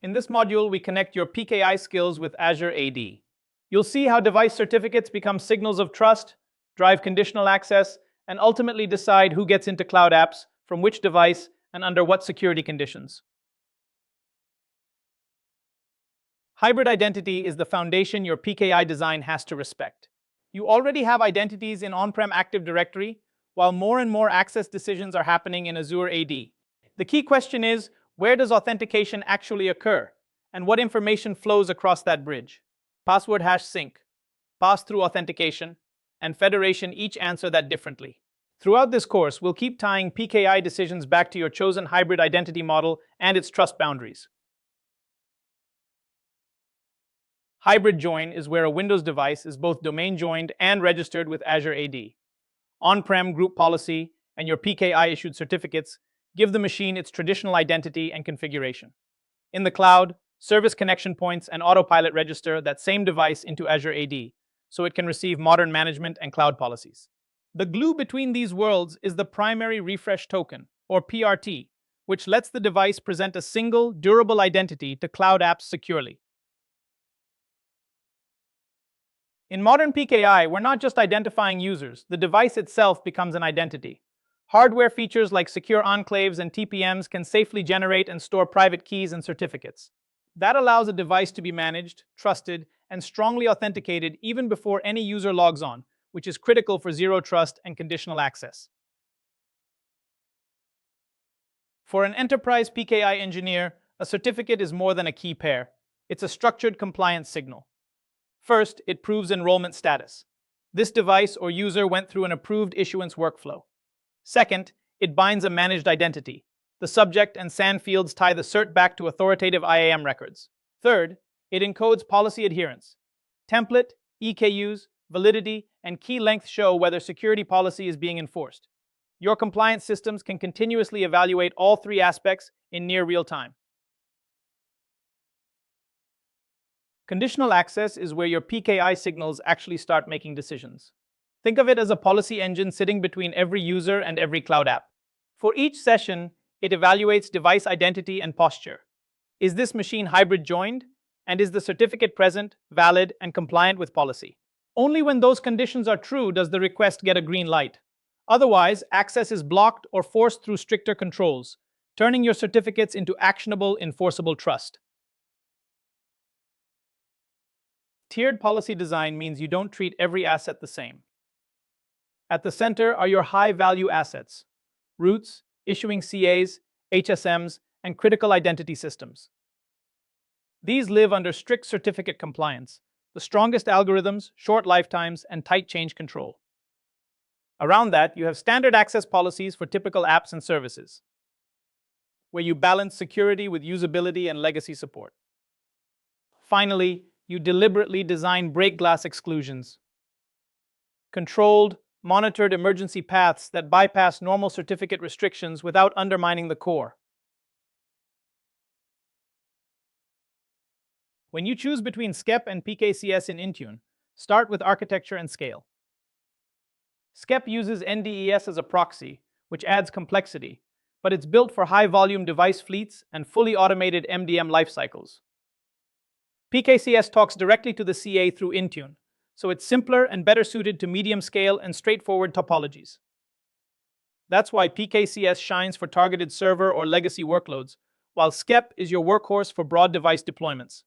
In this module, we connect your PKI skills with Azure AD. You'll see how device certificates become signals of trust, drive conditional access, and ultimately decide who gets into cloud apps, from which device, and under what security conditions. Hybrid identity is the foundation your PKI design has to respect. You already have identities in on-prem Active Directory, while more and more access decisions are happening in Azure AD. The key question is, where does authentication actually occur, and what information flows across that bridge? Password hash sync, pass-through authentication, and federation each answer that differently. Throughout this course, we'll keep tying PKI decisions back to your chosen hybrid identity model and its trust boundaries. Hybrid join is where a Windows device is both domain joined and registered with Azure AD. On-prem group policy and your PKI-issued certificates give the machine its traditional identity and configuration. In the cloud, service connection points and Autopilot register that same device into Azure AD, so it can receive modern management and cloud policies. The glue between these worlds is the primary refresh token, or PRT, which lets the device present a single, durable identity to cloud apps securely. In modern PKI, we're not just identifying users, the device itself becomes an identity. Hardware features like secure enclaves and TPMs can safely generate and store private keys and certificates. That allows a device to be managed, trusted, and strongly authenticated even before any user logs on, which is critical for zero trust and conditional access. For an enterprise PKI engineer, a certificate is more than a key pair. It's a structured compliance signal. First, it proves enrollment status. This device or user went through an approved issuance workflow. Second, it binds a managed identity. The subject and SAN fields tie the cert back to authoritative IAM records. Third, it encodes policy adherence. Template, EKUs, validity, and key length show whether security policy is being enforced. Your compliance systems can continuously evaluate all three aspects in near real time. Conditional access is where your PKI signals actually start making decisions. Think of it as a policy engine sitting between every user and every cloud app. For each session, it evaluates device identity and posture. Is this machine hybrid joined? And is the certificate present, valid, and compliant with policy? Only when those conditions are true does the request get a green light. Otherwise, access is blocked or forced through stricter controls, turning your certificates into actionable, enforceable trust. Tiered policy design means you don't treat every asset the same. At the center are your high-value assets: routes, issuing CAs, HSMs, and critical identity systems. These live under strict certificate compliance, the strongest algorithms, short lifetimes, and tight change control. Around that, you have standard access policies for typical apps and services, where you balance security with usability and legacy support. Finally, you deliberately design break glass exclusions, controlled, monitored emergency paths that bypass normal certificate restrictions without undermining the core. When you choose between SCEP and PKCS in Intune, start with architecture and scale. SCEP uses NDES as a proxy, which adds complexity, but it's built for high-volume device fleets and fully automated MDM lifecycles. PKCS talks directly to the CA through Intune, so it's simpler and better suited to medium-scale and straightforward topologies. That's why PKCS shines for targeted server or legacy workloads, while SCEP is your workhorse for broad device deployments.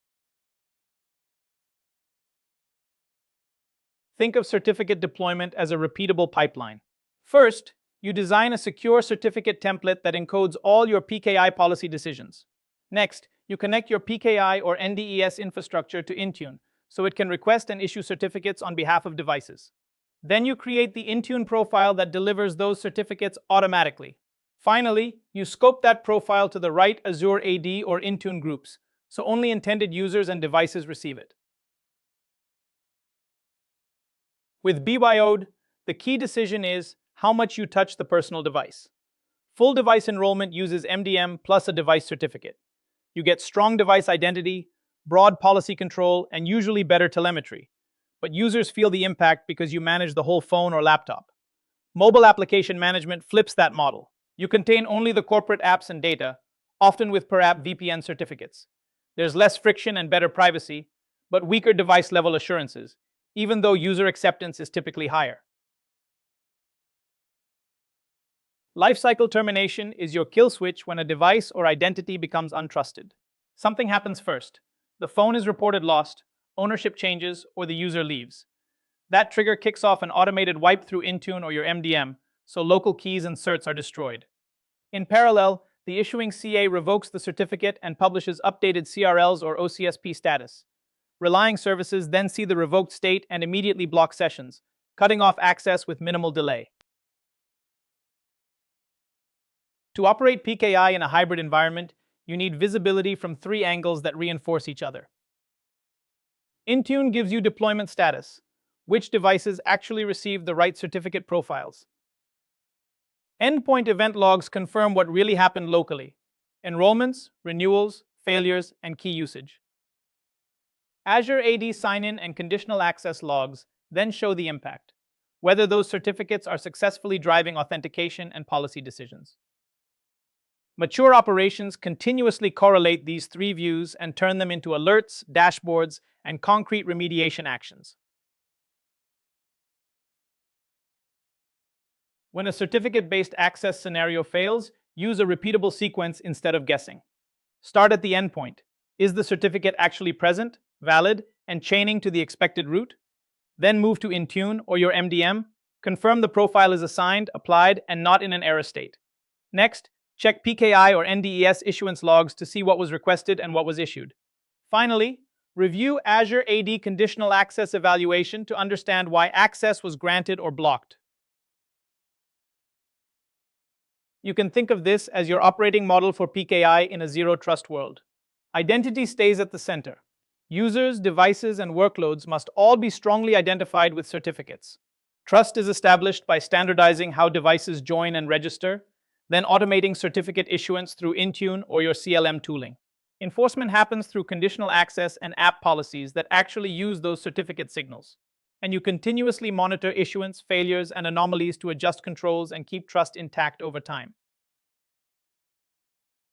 Think of certificate deployment as a repeatable pipeline. First, you design a secure certificate template that encodes all your PKI policy decisions. Next, you connect your PKI or NDES infrastructure to Intune, so it can request and issue certificates on behalf of devices. Then you create the Intune profile that delivers those certificates automatically. Finally, you scope that profile to the right Azure AD or Intune groups, so only intended users and devices receive it. With BYO'd, the key decision is how much you touch the personal device. Full device enrollment uses MDM plus a device certificate. You get strong device identity, broad policy control, and usually better telemetry. But users feel the impact because you manage the whole phone or laptop. Mobile application management flips that model. You contain only the corporate apps and data, often with per-app VPN certificates. There's less friction and better privacy, but weaker device-level assurances, even though user acceptance is typically higher. Lifecycle termination is your kill switch when a device or identity becomes untrusted. Something happens first. The phone is reported lost, ownership changes, or the user leaves. That trigger kicks off an automated wipe through Intune or your MDM, so local keys and certs are destroyed. In parallel, the issuing CA revokes the certificate and publishes updated CRLs or OCSP status. Relying services then see the revoked state and immediately block sessions, cutting off access with minimal delay. To operate PKI in a hybrid environment, you need visibility from three angles that reinforce each other. Intune gives you deployment status, which devices actually receive the right certificate profiles. Endpoint event logs confirm what really happened locally: enrollments, renewals, failures, and key usage. Azure AD sign-in and conditional access logs then show the impact, whether those certificates are successfully driving authentication and policy decisions. Mature operations continuously correlate these three views and turn them into alerts, dashboards, and concrete remediation actions. When a certificate-based access scenario fails, use a repeatable sequence instead of guessing. Start at the endpoint. Is the certificate actually present, valid, and chaining to the expected route? Then move to Intune or your MDM. Confirm the profile is assigned, applied, and not in an error state. Next, check PKI or NDES issuance logs to see what was requested and what was issued. Finally, review Azure AD conditional access evaluation to understand why access was granted or blocked. You can think of this as your operating model for PKI in a zero-trust world. Identity stays at the center. Users, devices, and workloads must all be strongly identified with certificates. Trust is established by standardizing how devices join and register, then automating certificate issuance through Intune or your CLM tooling. Enforcement happens through conditional access and app policies that actually use those certificate signals. And you continuously monitor issuance, failures, and anomalies to adjust controls and keep trust intact over time.